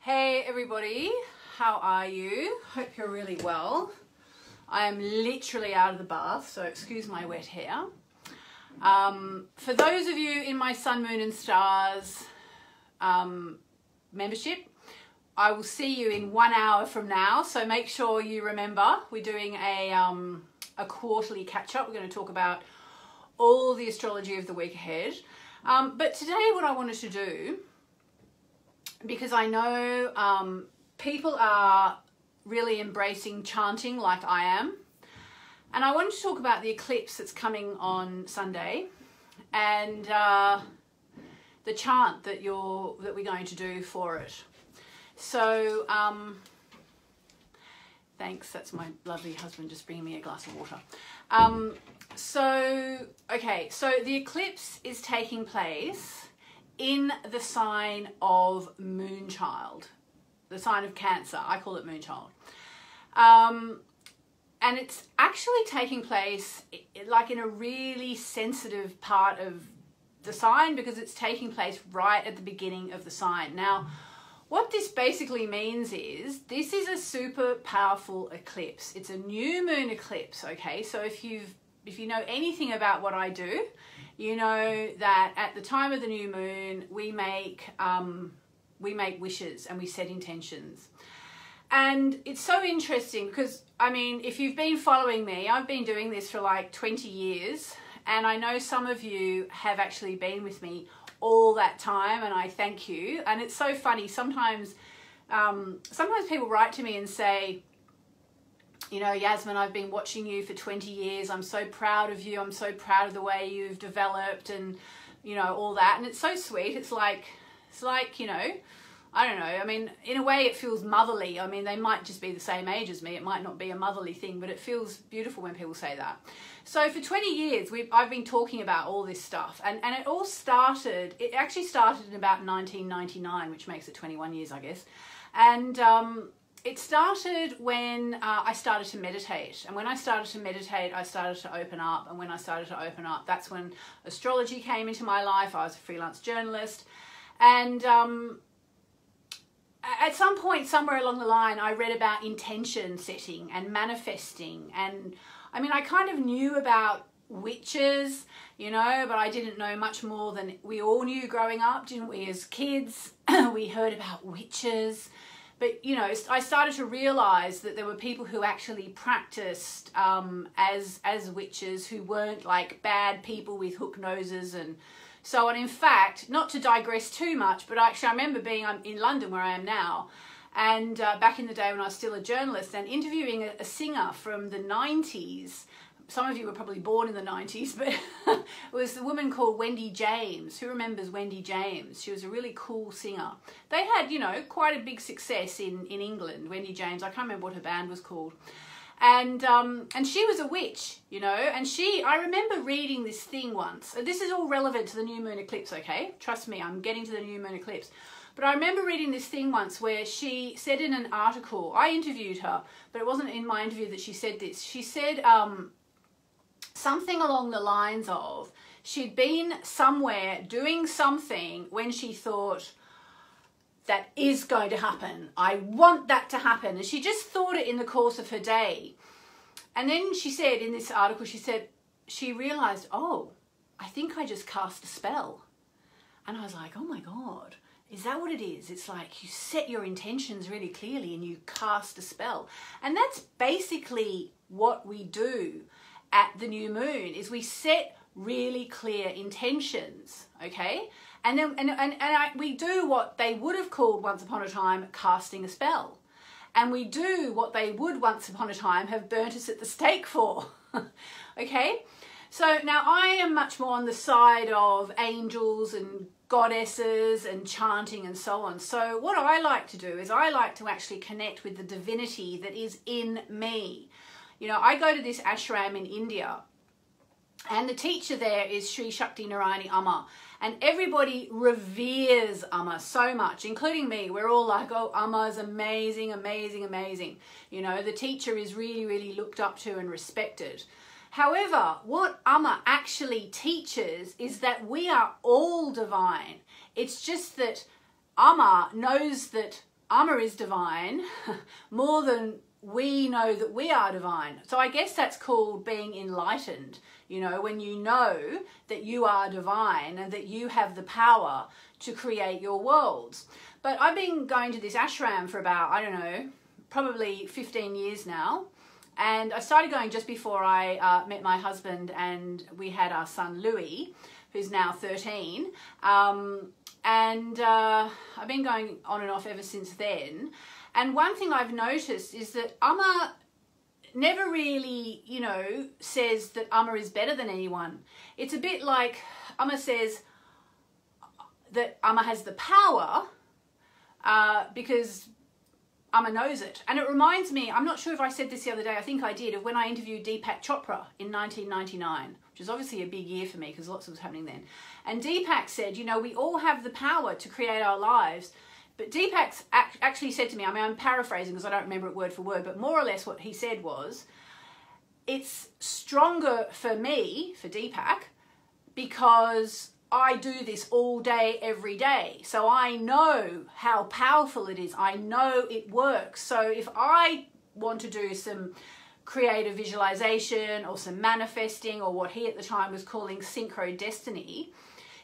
Hey everybody, how are you? Hope you're really well. I am literally out of the bath, so excuse my wet hair. For those of you in my Sun, Moon and Stars membership, I will see you in 1 hour from now, so make sure you remember we're doing a quarterly catch-up. We're going to talk about all the astrology of the week ahead. But today what I wanted to do, because I know people are really embracing chanting like I am, and I wanted to talk about the eclipse that's coming on Sunday and the chant that we're going to do for it. So thanks, that's my lovely husband just bringing me a glass of water. So the eclipse is taking place in the sign of Moonchild, the sign of Cancer. I call it Moonchild. And it's actually taking place like in a really sensitive part of the sign, because it's taking place right at the beginning of the sign. Now, what this basically means is this is a super powerful eclipse. It's a new moon eclipse, okay? So if you know anything about what I do, you know that at the time of the new moon, we make wishes and we set intentions. And it's so interesting because, I mean, if you've been following me, I've been doing this for like 20 years. And I know some of you have actually been with me all that time, and I thank you. And it's so funny. Sometimes people write to me and say, you know, Yasmin, I've been watching you for 20 years. I'm so proud of you. I'm so proud of the way you've developed and, you know, all that. And it's so sweet. It's like, you know, I don't know. I mean, in a way it feels motherly. I mean, they might just be the same age as me. It might not be a motherly thing, but it feels beautiful when people say that. So for 20 years, I've been talking about all this stuff. And it actually started in about 1999, which makes it 21 years, I guess. And it started when I started to meditate. And when I started to meditate, I started to open up. And when I started to open up, that's when astrology came into my life. I was a freelance journalist. And at some point, somewhere along the line, I read about intention setting and manifesting. And I mean, I kind of knew about witches, you know, but I didn't know much more than we all knew growing up, didn't we? As kids, we heard about witches. But, you know, I started to realize that there were people who actually practiced as witches, who weren't like bad people with hook noses and so on. In fact, not to digress too much, but actually I remember being in London, where I am now, and back in the day when I was still a journalist, and interviewing a singer from the 90s. Some of you were probably born in the 90s, but it was a woman called Wendy James. Who remembers Wendy James? She was a really cool singer. They had, you know, quite a big success in England, Wendy James. I can't remember what her band was called. And she was a witch, you know, and I remember reading this thing once. This is all relevant to the new moon eclipse, okay? Trust me, I'm getting to the new moon eclipse. But I remember reading this thing once where she said in an article, I interviewed her, but it wasn't in my interview that she said this. She said something along the lines of, she'd been somewhere doing something when she thought, that is going to happen. I want that to happen. And she just thought it in the course of her day. And then she said in this article, she said, she realized, oh, I think I just cast a spell. And I was like, oh my God, is that what it is? It's like you set your intentions really clearly and you cast a spell. And that's basically what we do at the new moon, is we set really clear intentions, okay? And then we do what they would have called once upon a time casting a spell. And we do what they would once upon a time have burnt us at the stake for, okay? So now I am much more on the side of angels and goddesses and chanting and so on. So what I like to do is I like to actually connect with the divinity that is in me. You know, I go to this ashram in India, and the teacher there is Sri Shakti Narayani Amma. And everybody reveres Amma so much, including me. We're all like, oh, Amma is amazing, amazing, amazing. You know, the teacher is really, really looked up to and respected. However, what Amma actually teaches is that we are all divine. It's just that Amma knows that Amma is divine more than we know that we are divine. So I guess that's called being enlightened, you know, when you know that you are divine and that you have the power to create your worlds. But I've been going to this ashram for about, I don't know, probably 15 years now. And I started going just before I met my husband, and we had our son Louis, who's now 13. I've been going on and off ever since then. And one thing I've noticed is that Amma never really, you know, says that Amma is better than anyone. It's a bit like Amma says that Amma has the power because Amma knows it. And it reminds me, I'm not sure if I said this the other day, I think I did, of when I interviewed Deepak Chopra in 1999, which is obviously a big year for me because lots was happening then. And Deepak said, you know, we all have the power to create our lives. But Deepak actually said to me, I mean, I'm paraphrasing because I don't remember it word for word, but more or less what he said was, it's stronger for me, for Deepak, because I do this all day, every day. So I know how powerful it is. I know it works. So if I want to do some creative visualization or some manifesting, or what he at the time was calling synchro destiny,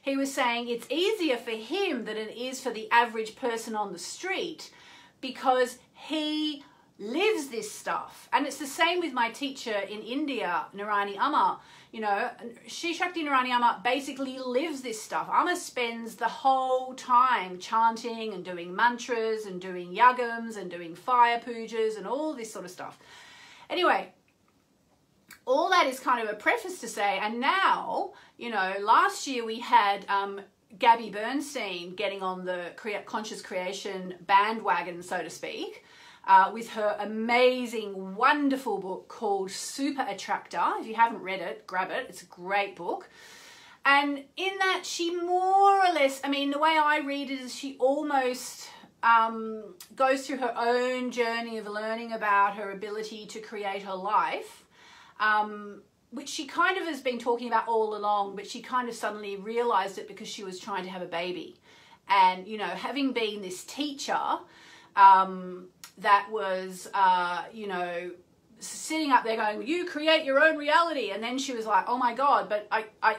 he was saying it's easier for him than it is for the average person on the street because he lives this stuff. And it's the same with my teacher in India, Narani Amma. You know, Shri Shakti Narani Amma basically lives this stuff. Amma spends the whole time chanting and doing mantras and doing yagams and doing fire pujas and all this sort of stuff. Anyway, all that is kind of a preface to say, and now, you know, last year we had Gabby Bernstein getting on the conscious creation bandwagon, so to speak, with her amazing, wonderful book called Super Attractor. If you haven't read it, grab it. It's a great book. And in that, she more or less, I mean, the way I read it is she almost goes through her own journey of learning about her ability to create her life, which she kind of has been talking about all along, but she kind of suddenly realized it because she was trying to have a baby. And, you know, having been this teacher that was, you know, sitting up there going, you create your own reality. And then she was like, oh my God, but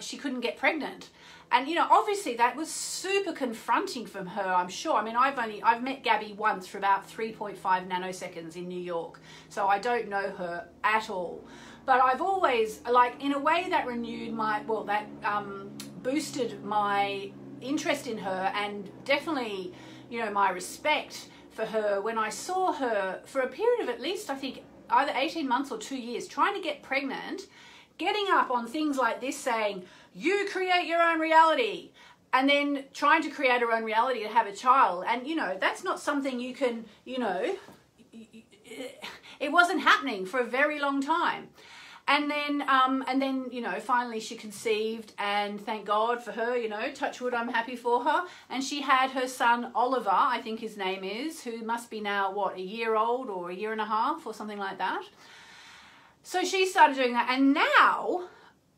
she couldn't get pregnant. And, you know, obviously that was super confronting from her, I'm sure. I mean, I've met Gabby once for about 3.5 nanoseconds in New York. So I don't know her at all. But I've always, like, in a way that renewed my, well, that boosted my interest in her, and definitely, you know, my respect for her when I saw her for a period of at least, I think, either 18 months or 2 years, trying to get pregnant, getting up on things like this saying, you create your own reality, and then trying to create her own reality to have a child. And, you know, that's not something you can, you know, it wasn't happening for a very long time. And then, you know, finally she conceived, and thank God for her, you know, touch wood, I'm happy for her. And she had her son, Oliver, I think his name is, who must be now, what, a year old or a year and a half or something like that. So she started doing that. And now,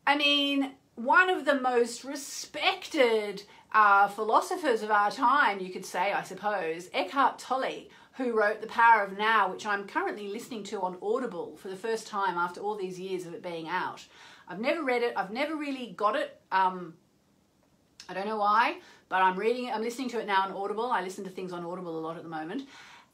I mean, one of the most respected philosophers of our time, you could say, I suppose, Eckhart Tolle, who wrote The Power of Now, which I'm currently listening to on Audible for the first time after all these years of it being out. I've never read it. I've never really got it. I don't know why, but I'm reading it. I'm listening to it now on Audible. I listen to things on Audible a lot at the moment.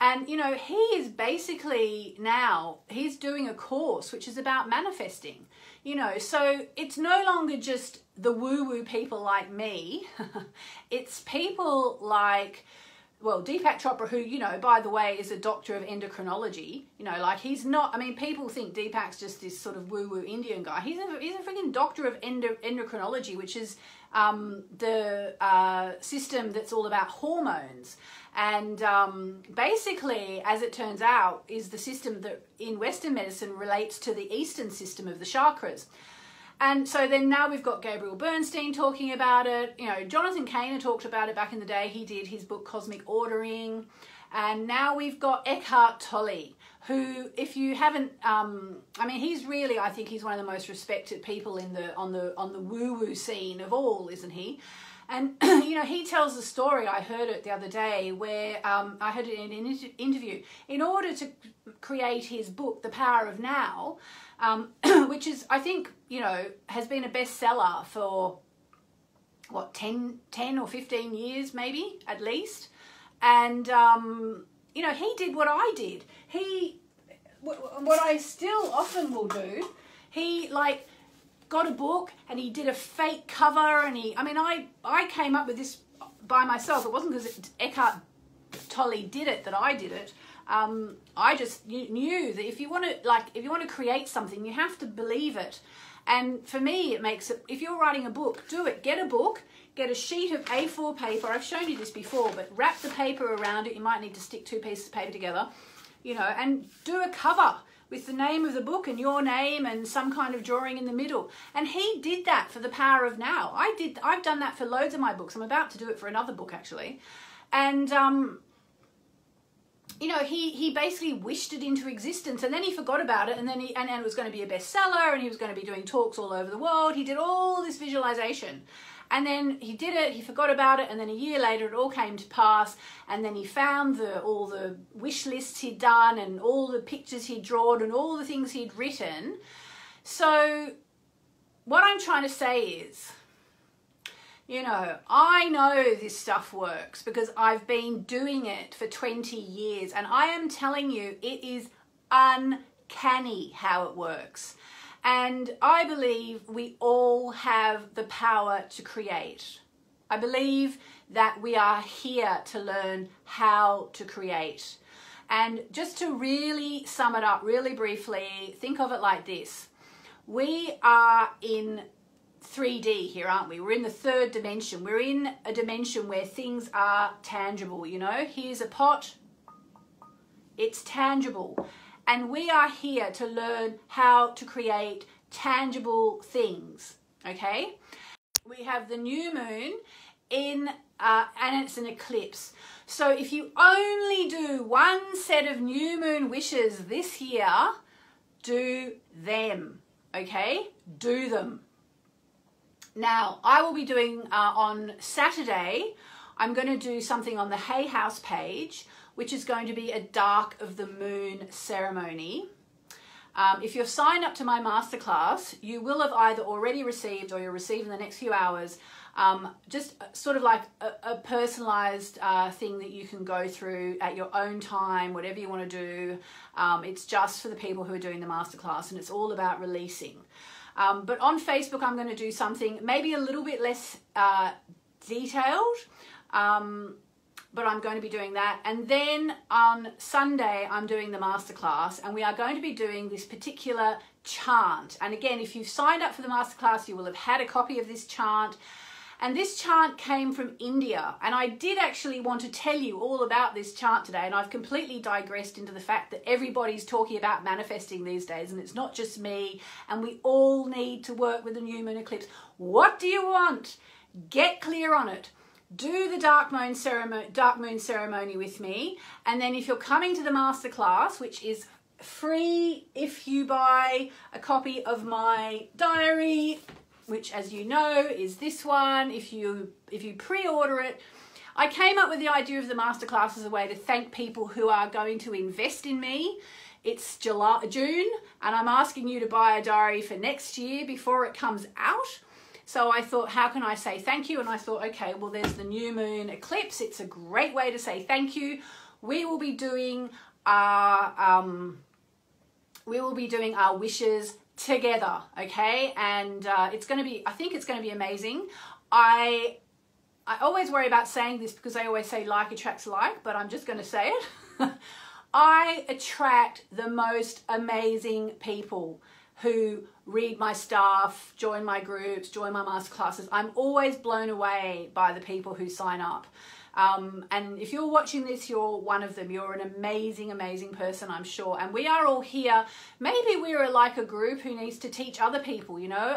And, you know, he is basically now, he's doing a course which is about manifesting, you know, so it's no longer just the woo-woo people like me. It's people like, well, Deepak Chopra, who, you know, by the way, is a doctor of endocrinology, you know, like he's not, I mean, people think Deepak's just this sort of woo-woo Indian guy. He's a freaking doctor of endocrinology, which is the system that's all about hormones. And basically, as it turns out, is the system that in Western medicine relates to the Eastern system of the chakras. And so then now we've got Gabby Bernstein talking about it. You know, Jonathan Cainer talked about it back in the day. He did his book Cosmic Ordering. And now we've got Eckhart Tolle, who, if you haven't, I mean, he's really, I think he's one of the most respected people in the on the woo-woo scene of all, isn't he? And, he tells a story, I heard it the other day, where I heard it in an interview. In order to create his book, The Power of Now, which is, I think, has been a bestseller for, 10 or 15 years, maybe, at least. And, he did what I did. What I still often will do, he, got a book and he did a fake cover, and I came up with this by myself. It wasn't because Eckhart Tolle did it that I did it. I just knew that if you want to create something, you have to believe it. And for me, it makes it, if you're writing a book, do it. Get a book, get a sheet of A4 paper. I've shown you this before, but wrap the paper around it. You might need to stick 2 pieces of paper together, and do a cover with the name of the book and your name and some kind of drawing in the middle. And he did that for The Power of Now. I've done that for loads of my books. I'm about to do it for another book, actually. And, he basically wished it into existence, and then he forgot about it, and then and it was going to be a bestseller, and he was going to be doing talks all over the world. He did all this visualization. And then he did it, he forgot about it, and then a year later it all came to pass, and then he found all the wish lists he'd done and all the pictures he'd drawn and all the things he'd written. So what I'm trying to say is, I know this stuff works because I've been doing it for 20 years, and I am telling you, it is uncanny how it works. And I believe we all have the power to create. I believe that we are here to learn how to create. And just to really sum it up really briefly, think of it like this. We are in 3D here, aren't we? We're in the 3rd dimension. We're in a dimension where things are tangible, Here's a pot. It's tangible. And we are here to learn how to create tangible things, okay? We have the new moon and it's an eclipse. So if you only do 1 set of new moon wishes this year, do them, okay? Do them. Now, I will be doing on Saturday, I'm going to do something on the Hay House page, which is going to be a dark of the moon ceremony. If you're signed up to my masterclass, you will have either already received or you'll receive in the next few hours just sort of like a personalized thing that you can go through at your own time, whatever you want to do. It's just for the people who are doing the masterclass, and it's all about releasing. But on Facebook, I'm going to do something maybe a little bit less detailed, but I'm going to be doing that. And then on Sunday, I'm doing the masterclass, and we are going to be doing this particular chant. And again, if you've signed up for the masterclass, you will have had a copy of this chant. And this chant came from India. And I did actually want to tell you all about this chant today, and I've completely digressed into the fact that everybody's talking about manifesting these days, and it's not just me, and we all need to work with the new moon eclipse. What do you want? Get clear on it. Do the dark moon ceremony with me, and then if you're coming to the masterclass, which is free if you buy a copy of my diary, which, as you know, is this one. If you pre-order it, I came up with the idea of the masterclass as a way to thank people who are going to invest in me. It's June, and I'm asking you to buy a diary for next year before it comes out. So I thought, how can I say thank you? And I thought, okay, well, there's the new moon eclipse. It's a great way to say thank you. We will be doing our wishes together, okay? And it's going to be, I think it's going to be amazing. I always worry about saying this because I always say like attracts like, but I'm just going to say it. I attract the most amazing people who read my stuff, join my groups, join my masterclasses. I'm always blown away by the people who sign up. And if you're watching this, you're one of them. You're an amazing, amazing person, I'm sure. And we are all here. Maybe we're like a group who needs to teach other people, you know.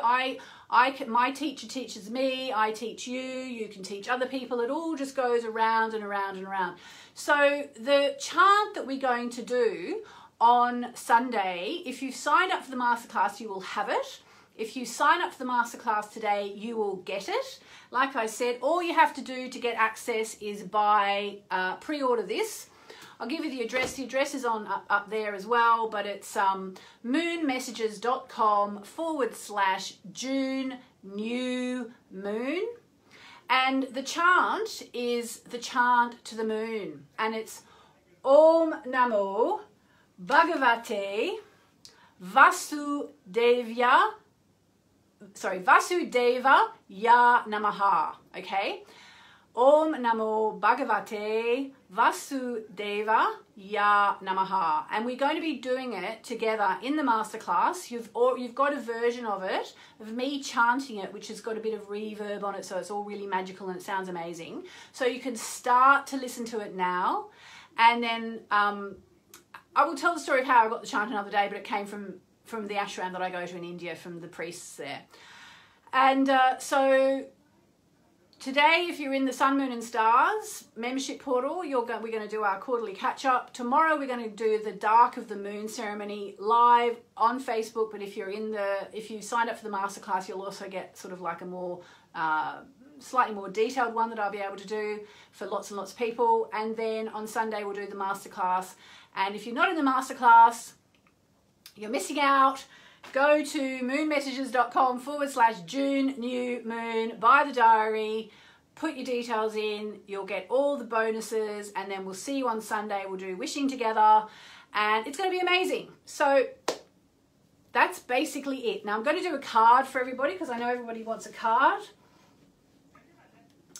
My teacher teaches me, I teach you, you can teach other people. It all just goes around and around and around. So the chant that we're going to do on Sunday, if you've signed up for the masterclass, you will have it. If you sign up for the masterclass today, you will get it. Like I said, all you have to do to get access is buy, pre-order this. I'll give you the address. The address is on up there as well, but it's moonmessages.com/June New Moon. And the chant is the chant to the moon. And it's Om Namo Bhagavate Vasudeva Ya Namaha. Okay? Om Namo Bhagavate Vasudeva Ya Namaha. And we're going to be doing it together in the masterclass. You've got a version of it, of me chanting it, which has got a bit of reverb on it, so it's all really magical and it sounds amazing. So you can start to listen to it now. And then I will tell the story of how I got the chant another day, but it came from the ashram that I go to in India, from the priests there. And so today, if you're in the Sun, Moon and Stars membership portal, we're going to do our quarterly catch-up. Tomorrow, we're going to do the Dark of the Moon ceremony live on Facebook. But if you signed up for the masterclass, you'll also get sort of like a more slightly more detailed one that I'll be able to do for lots and lots of people. And then on Sunday, we'll do the masterclass. And if you're not in the masterclass, you're missing out. Go to moonmessages.com/June New Moon, buy the diary, put your details in, you'll get all the bonuses, and then we'll see you on Sunday. We'll do wishing together, and it's going to be amazing. So that's basically it. Now I'm going to do a card for everybody because I know everybody wants a card.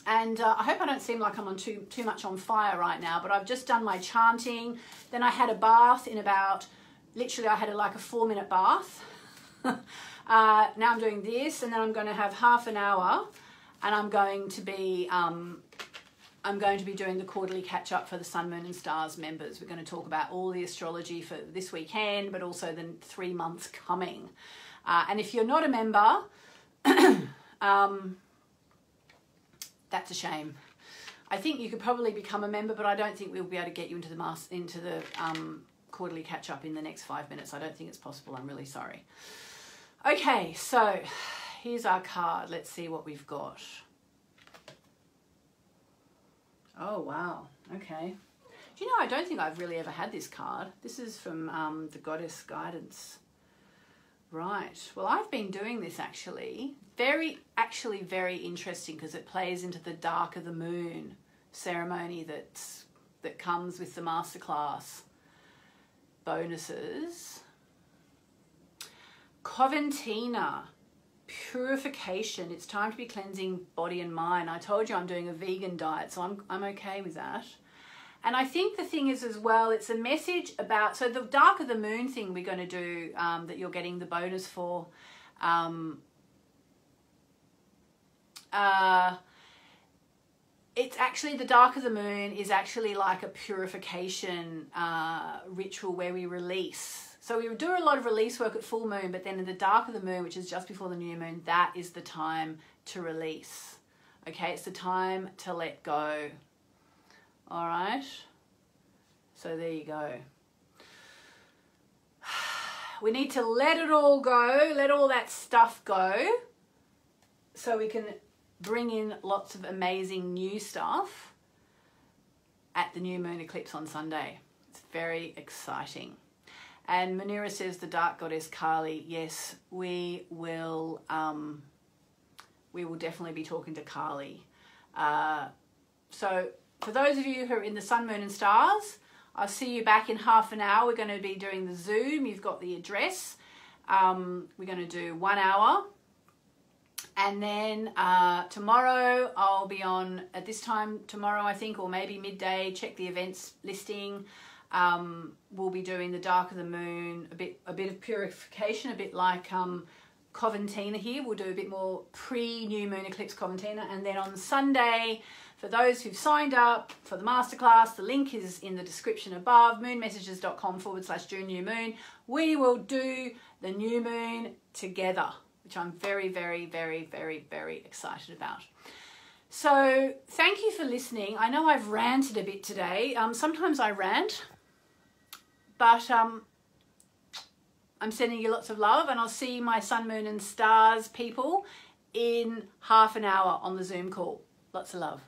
And I hope I don't seem like I'm on too much on fire right now, but I've just done my chanting. Then I had a bath in about, literally I had like a 4-minute bath. Now I'm doing this, and then I'm going to have half an hour, and I'm going to be doing the quarterly catch up for the Sun, Moon and Stars members. We're going to talk about all the astrology for this weekend, but also the 3 months coming. And if you're not a member, that's a shame. I think you could probably become a member, but I don't think we'll be able to get you into the quarterly catch up in the next 5 minutes. I don't think it's possible. I'm really sorry. Okay, so here's our card. Let's see what we've got. Oh, wow. Okay. Do you know, I don't think I've really ever had this card. This is from the Goddess Guidance. Right. Well, I've been doing this actually. Very interesting, because it plays into the Dark of the Moon ceremony that comes with the masterclass bonuses. Coventina, purification. It's time to be cleansing body and mind. I told you I'm doing a vegan diet, so I'm okay with that. And I think the thing is as well, it's a message about, so the Dark of the Moon thing we're going to do, that you're getting the bonus for, it's actually, the Dark of the Moon is actually like a purification ritual where we release. So we do a lot of release work at full moon, but then in the Dark of the Moon, which is just before the new moon, that is the time to release. Okay, it's the time to let go. All right, so there you go. We need to let it all go, let all that stuff go, so we can bring in lots of amazing new stuff at the new moon eclipse on Sunday. It's very exciting. And Manira says, the dark goddess Kali. Yes, we will definitely be talking to Kali. So for those of you who are in the Sun, Moon and Stars, I'll see you back in half an hour. We're going to be doing the Zoom. You've got the address. We're going to do 1 hour. And then tomorrow I'll be on at this time tomorrow, I think, or maybe midday. Check the events listing. We'll be doing the Dark of the Moon, a bit of purification, a bit like Coventina here. We'll do a bit more pre-new moon eclipse Coventina. And then on Sunday, for those who've signed up for the masterclass, the link is in the description above, moonmessages.com/June New Moon. We will do the new moon together, which I'm very, very, very, very, very excited about. So thank you for listening. I know I've ranted a bit today. Sometimes I rant, but I'm sending you lots of love, and I'll see my sun, moon and stars people in half an hour on the Zoom call. Lots of love.